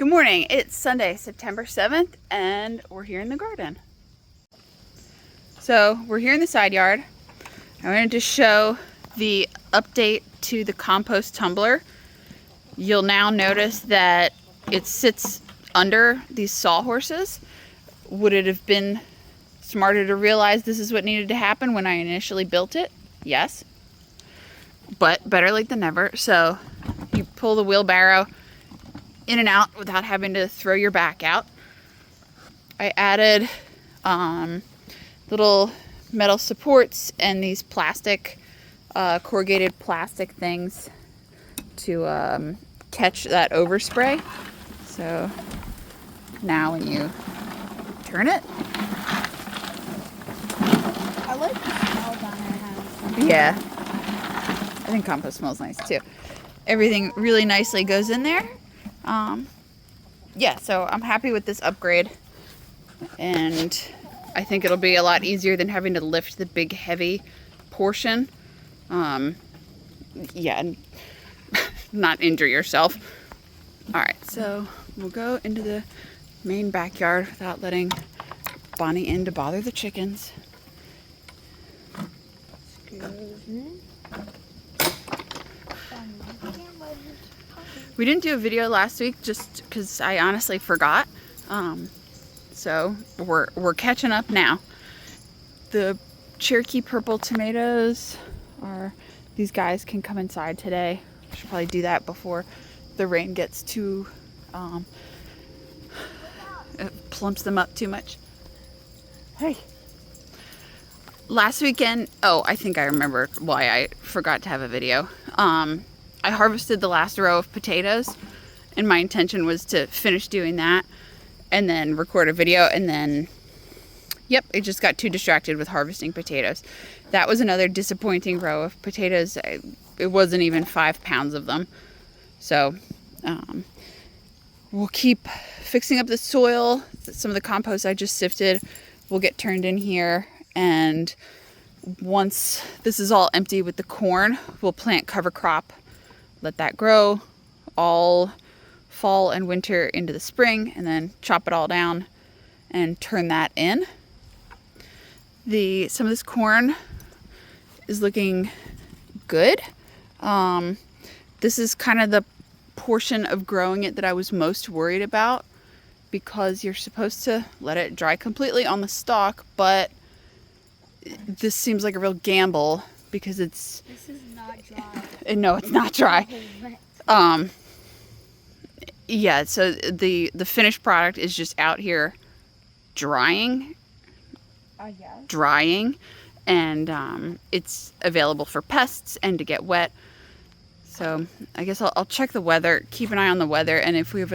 Good morning. It's Sunday, September 7th, and we're here in the garden. So we're here in the side yard. I wanted to show the update to the compost tumbler. You'll now notice that it sits under these sawhorses. Would it have been smarter to realize this is what needed to happen when I initially built it? Yes. But better late than never. So you pull the wheelbarrow in and out without having to throw your back out. I added little metal supports and these plastic, corrugated plastic things to catch that overspray. So now when you turn it, I like the smell down there. yeah, I think compost smells nice too. Everything really nicely goes in there. Yeah, so I'm happy with this upgrade, and I think it'll be a lot easier than having to lift the big heavy portion. Yeah, and not injure yourself. All right, so we'll go into the main backyard without letting Bonnie in to bother the chickens. Excuse me. We didn't do a video last week just because I honestly forgot. So we're catching up now. The Cherokee purple tomatoes are, these guys can come inside today. I should probably do that before the rain gets too, it plumps them up too much. Hey. Last weekend, oh, I think I remember why I forgot to have a video. I harvested the last row of potatoes, and my intention was to finish doing that and then record a video, and then, yep, I just got too distracted with harvesting potatoes. That was another disappointing row of potatoes. It wasn't even 5 pounds of them. So we'll keep fixing up the soil. Some of the compost I just sifted will get turned in here, and once this is all empty with the corn, we'll plant cover crop. Let that grow all fall and winter into the spring, and then chop it all down and turn that in. Some of this corn is looking good. This is kind of the portion of growing it that I was most worried about, because you're supposed to let it dry completely on the stalk, but this seems like a real gamble because This is not dry. No, it's not dry. Yeah, so the finished product is just out here drying. Yes. Drying, and it's available for pests and to get wet. So I guess I'll check the weather, keep an eye on the weather, and if we have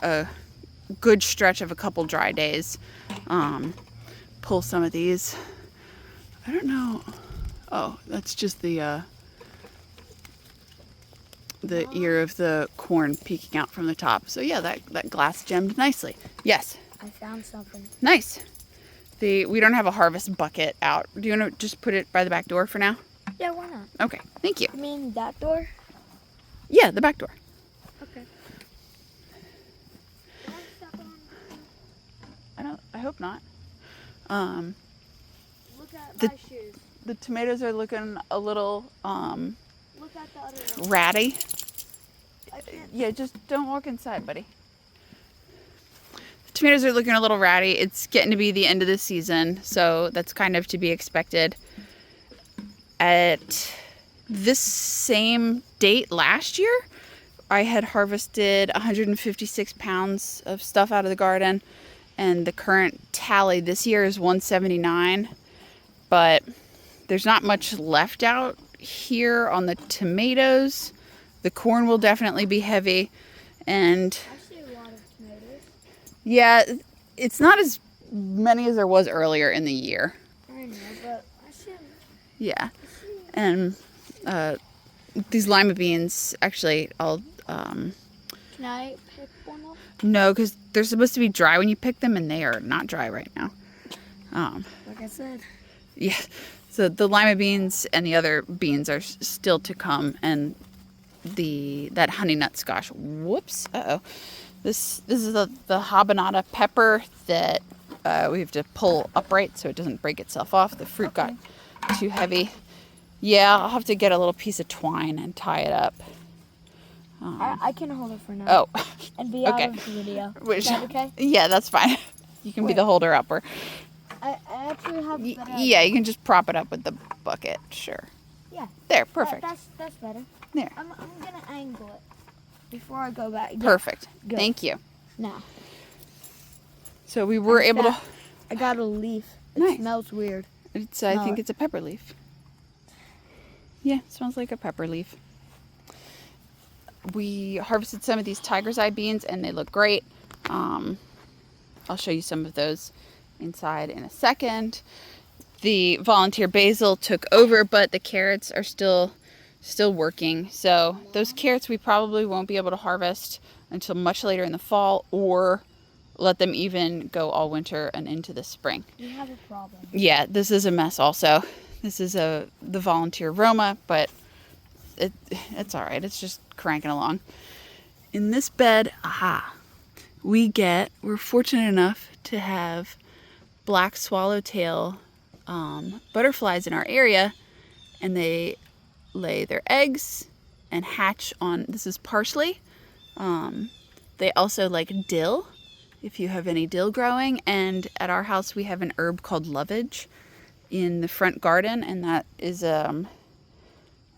a good stretch of a couple dry days, pull some of these. I don't know. Oh, that's just the ear of the corn peeking out from the top. So yeah, that glass gemmed nicely. Yes. I found something. Nice. We don't have a harvest bucket out. Do you want to just put it by the back door for now? Yeah, why not? Okay, thank you. You mean that door? Yeah, the back door. Okay. I hope not. Look at The- my shoes. The tomatoes are looking a little Look at the other one. ratty. I can't. Yeah, just don't walk inside, buddy. The tomatoes are looking a little ratty. It's getting to be the end of the season, so that's kind of to be expected. At this same date last year, I had harvested 156 pounds of stuff out of the garden, and the current tally this year is 179, but there's not much left out here on the tomatoes. The corn will definitely be heavy, and I see a lot of tomatoes. yeah, it's not as many as there was earlier in the year. I know, but I see. Yeah, and these lima beans, actually, I'll Can I pick one up? no, because they're supposed to be dry when you pick them, and they are not dry right now. Like I said. Yeah, so the lima beans and the other beans are still to come, and that honey nut squash, whoops, This is the habanada pepper that we have to pull upright so it doesn't break itself off. The fruit got too heavy. Yeah, I'll have to get a little piece of twine and tie it up. I can hold it for now. Oh, And be okay. out of the video. Which, Is that okay? yeah, that's fine. You can be the holder upper. I actually have better Yeah, you can just prop it up with the bucket. Sure. Yeah. There, perfect. That's better. There. I'm gonna angle it before I go back. Yeah, Perfect. good. Thank you. Now. So we were able to. I got a leaf. It Nice. smells weird. I think it's a pepper leaf. Yeah, it smells like a pepper leaf. We harvested some of these tiger's eye beans and they look great. I'll show you some of those inside in a second. The volunteer basil took over, but the carrots are still working. So those carrots we probably won't be able to harvest until much later in the fall, or let them even go all winter and into the spring. We have a problem. Yeah, this is a mess also. This is the volunteer Roma, but it's all right. It's just cranking along. In this bed, we're fortunate enough to have black swallowtail butterflies in our area, and they lay their eggs and hatch on, this is parsley. They also like dill, if you have any dill growing, and at our house we have an herb called lovage in the front garden, and that is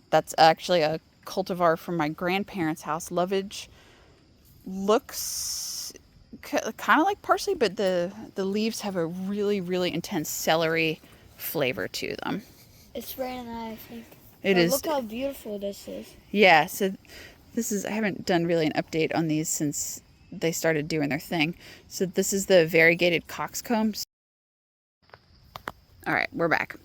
that's actually a cultivar from my grandparents' house. Lovage looks kind of like parsley, but the leaves have a really, really intense celery flavor to them. It's very nice, I think. It is. Look how beautiful this is. Yeah, so I haven't done really an update on these since they started doing their thing. So this is the variegated coxcomb. All right, we're back.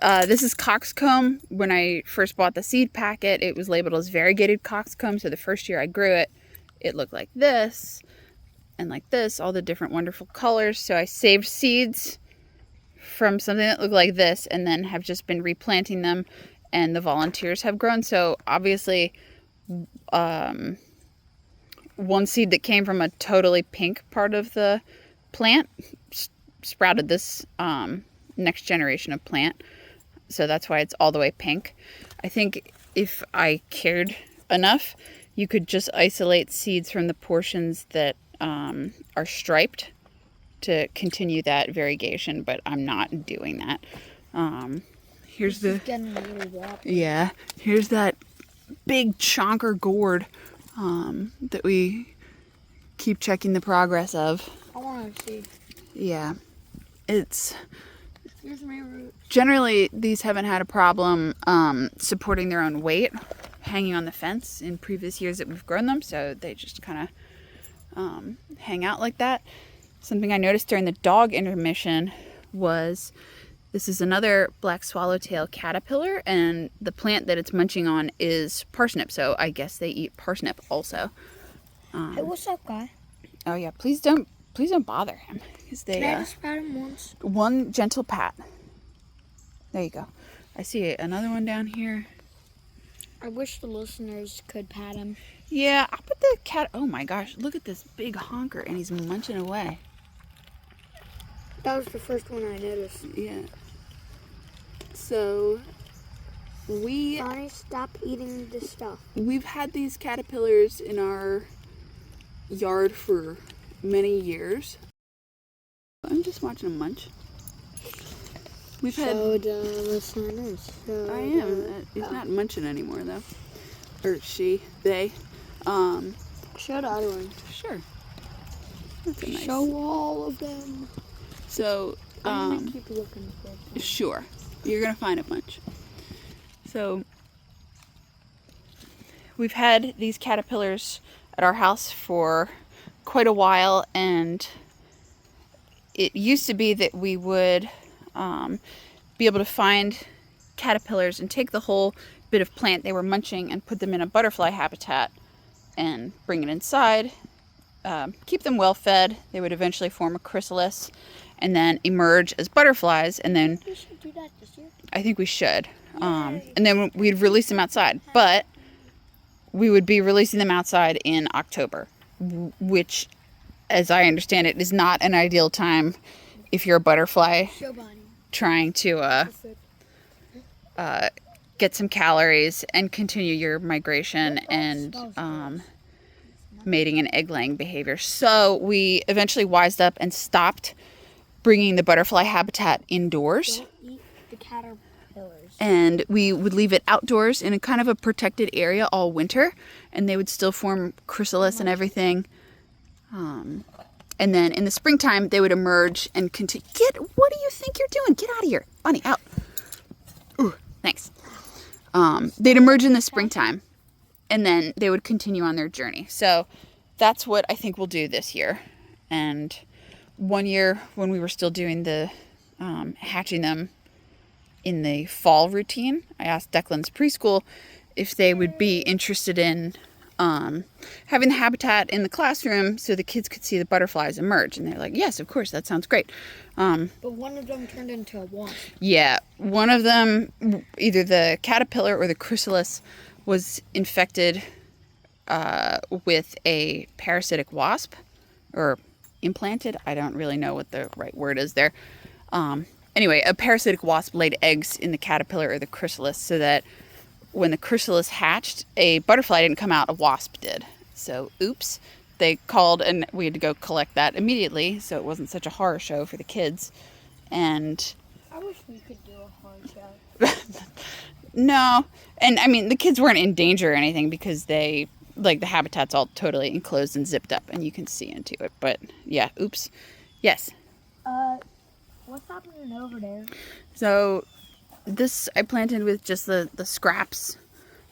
This is coxcomb. When I first bought the seed packet, it was labeled as variegated coxcomb. So the first year I grew it, it looked like this and like this, all the different wonderful colors. So I saved seeds from something that looked like this and then have just been replanting them, and the volunteers have grown. So obviously, one seed that came from a totally pink part of the plant sprouted this next generation of plant. So that's why it's all the way pink. I think if I cared enough, you could just isolate seeds from the portions that are striped to continue that variegation, but I'm not doing that. Here's This is getting a little wobbly. Yeah, here's that big chonker gourd that we keep checking the progress of. I want to see. Yeah, Here's my root. generally these haven't had a problem supporting their own weight hanging on the fence in previous years that we've grown them, so they just kind of hang out like that. Something I noticed during the dog intermission was this is another black swallowtail caterpillar, and the plant that it's munching on is parsnip, so I guess they eat parsnip also. Hey, what's up, guy? Oh yeah, please don't bother him, because they Can I just pat him once? one gentle pat. There you go. I see another one down here. I wish the listeners could pat him. Yeah, I'll put the cat. Oh my gosh, look at this big honker, and he's munching away. That was the first one I noticed. Yeah. So Bonnie, stop eating this stuff. we've had these caterpillars in our yard for many years. I'm just watching them munch. We've had. So the listeners. I am. He's not munching anymore though. Or she, they. Show the other one. Sure. That's a nice. Show all of them. So I'm gonna keep looking for them. sure, you're gonna find a bunch. So we've had these caterpillars at our house for quite a while, and it used to be that we would be able to find caterpillars and take the whole bit of plant they were munching and put them in a butterfly habitat and bring it inside, keep them well fed. They would eventually form a chrysalis and then emerge as butterflies, and then We should do that this year. I think we should. And then we'd release them outside, but we would be releasing them outside in October. which, as I understand it, is not an ideal time if you're a butterfly Show Bonnie. trying to get some calories and continue your migration and mating and egg-laying behavior. So we eventually wised up and stopped bringing the butterfly habitat indoors. Don't eat the caterpillars. And we would leave it outdoors in a kind of a protected area all winter, and they would still form chrysalis and everything. And then in the springtime, they would emerge and continue. What do you think you're doing? Get out of here. Bonnie, out. Ooh, thanks. They'd emerge in the springtime, and then they would continue on their journey. So that's what I think we'll do this year. And one year when we were still doing the hatching them in the fall routine, I asked Declan's preschool if they would be interested in having the habitat in the classroom so the kids could see the butterflies emerge. And they're like, yes, of course, that sounds great. But one of them turned into a wasp. Yeah, one of them, either the caterpillar or the chrysalis, was infected with a parasitic wasp, or implanted. I don't really know what the right word is there. Anyway, a parasitic wasp laid eggs in the caterpillar or the chrysalis, so that when the chrysalis hatched, a butterfly didn't come out, a wasp did. So, oops. They called, and we had to go collect that immediately, so it wasn't such a horror show for the kids. And I wish we could do a horror show. no, and I mean, the kids weren't in danger or anything because the habitat's all totally enclosed and zipped up, and you can see into it. But yeah, oops. Yes. What's happening over there? So this I planted with just the scraps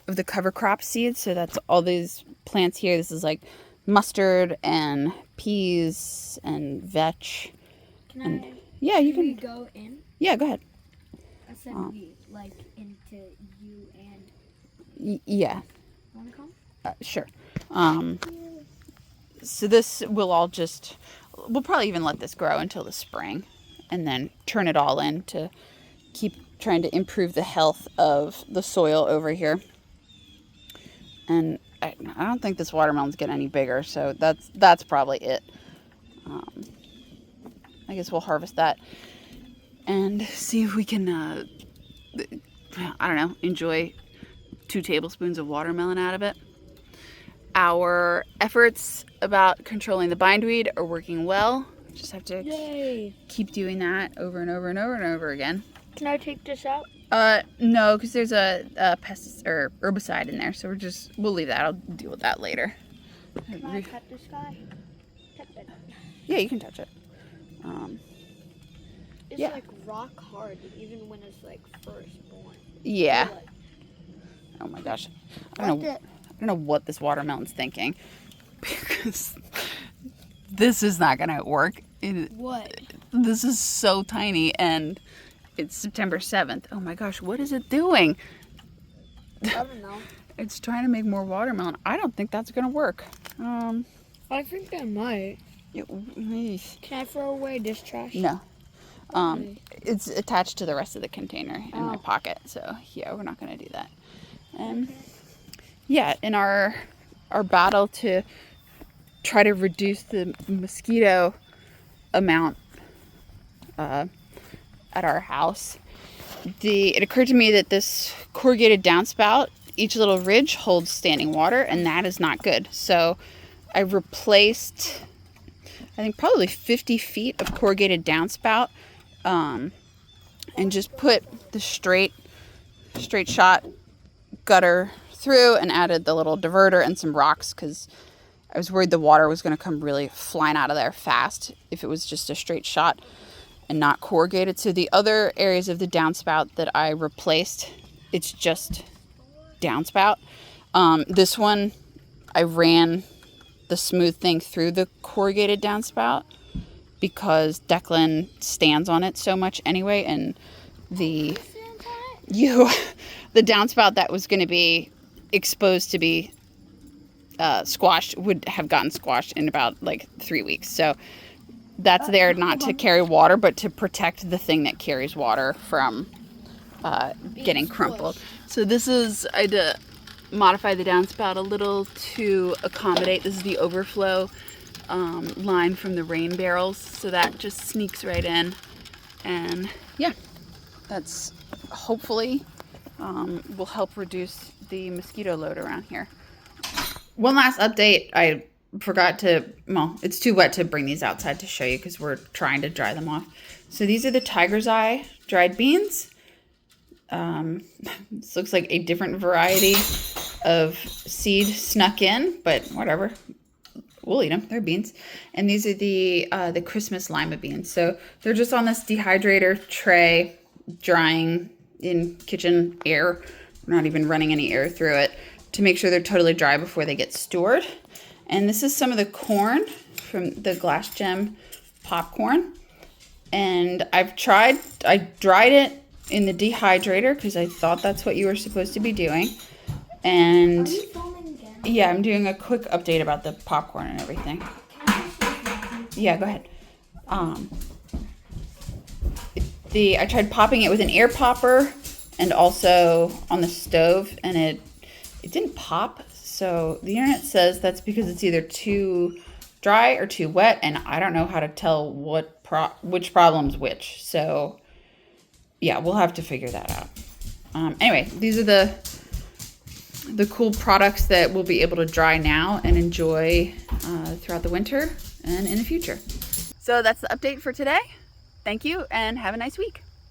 of the cover crop seeds. So that's all these plants here. This is like mustard and peas and vetch. Yeah, you can. We go in? Yeah, go ahead. I said we, like, into you and... Yeah. Want to come? Sure. So this will all just... We'll probably even let this grow until the spring, and then turn it all in to keep trying to improve the health of the soil over here. And I don't think this watermelon's getting any bigger, so that's probably it. I guess we'll harvest that and see if we can, I don't know, enjoy 2 tablespoons of watermelon out of it. Our efforts about controlling the bindweed are working well. Just have to keep doing that over and over and over and over again. Can I take this out? No, because there's a pesticide or herbicide in there, so we'll leave that. I'll deal with that later. Can I cut this guy? Touch it. Yeah, you can touch it. It's like rock hard, even when it's like first born. Yeah. Oh my gosh. I don't know what this watermelon's thinking, because this is not gonna work. What? This is so tiny, and it's September 7th. Oh my gosh, what is it doing? I don't know. It's trying to make more watermelon. I don't think that's gonna work. I think that might. Can I throw away this trash? No. It's attached to the rest of the container in my pocket, so yeah, we're not gonna do that. Yeah, in our battle to try to reduce the mosquito amount at our house, it occurred to me that this corrugated downspout, each little ridge holds standing water, and that is not good. So I replaced, I think, probably 50 feet of corrugated downspout, and just put the straight shot gutter through, and added the little diverter and some rocks, because I was worried the water was going to come really flying out of there fast if it was just a straight shot and not corrugated. So the other areas of the downspout that I replaced, it's just downspout. This one, I ran the smooth thing through the corrugated downspout because Declan stands on it so much anyway, and the downspout that was going to be exposed to be squashed would have gotten squashed in about like 3 weeks. So that's there not to carry water, but to protect the thing that carries water from getting crumpled. So this is, modify the downspout a little to accommodate. This is the overflow line from the rain barrels, so that just sneaks right in. And yeah, that's hopefully will help reduce the mosquito load around here. One last update. I forgot to, well, it's too wet to bring these outside to show you because we're trying to dry them off. So these are the tiger's eye dried beans. This looks like a different variety of seed snuck in, but whatever. We'll eat them. They're beans. And these are the Christmas lima beans. So they're just on this dehydrator tray, drying in kitchen air. We're not even running any air through it to make sure they're totally dry before they get stored. And this is some of the corn from the glass gem popcorn. And I dried it in the dehydrator because I thought that's what you were supposed to be doing. And yeah, I'm doing a quick update about the popcorn and everything. Yeah, go ahead. I tried popping it with an air popper and also on the stove, and it didn't pop. So the internet says that's because it's either too dry or too wet, and I don't know how to tell which problem's which. So yeah, we'll have to figure that out. Anyway, these are the cool products that we'll be able to dry now and enjoy throughout the winter and in the future. So that's the update for today. Thank you and have a nice week.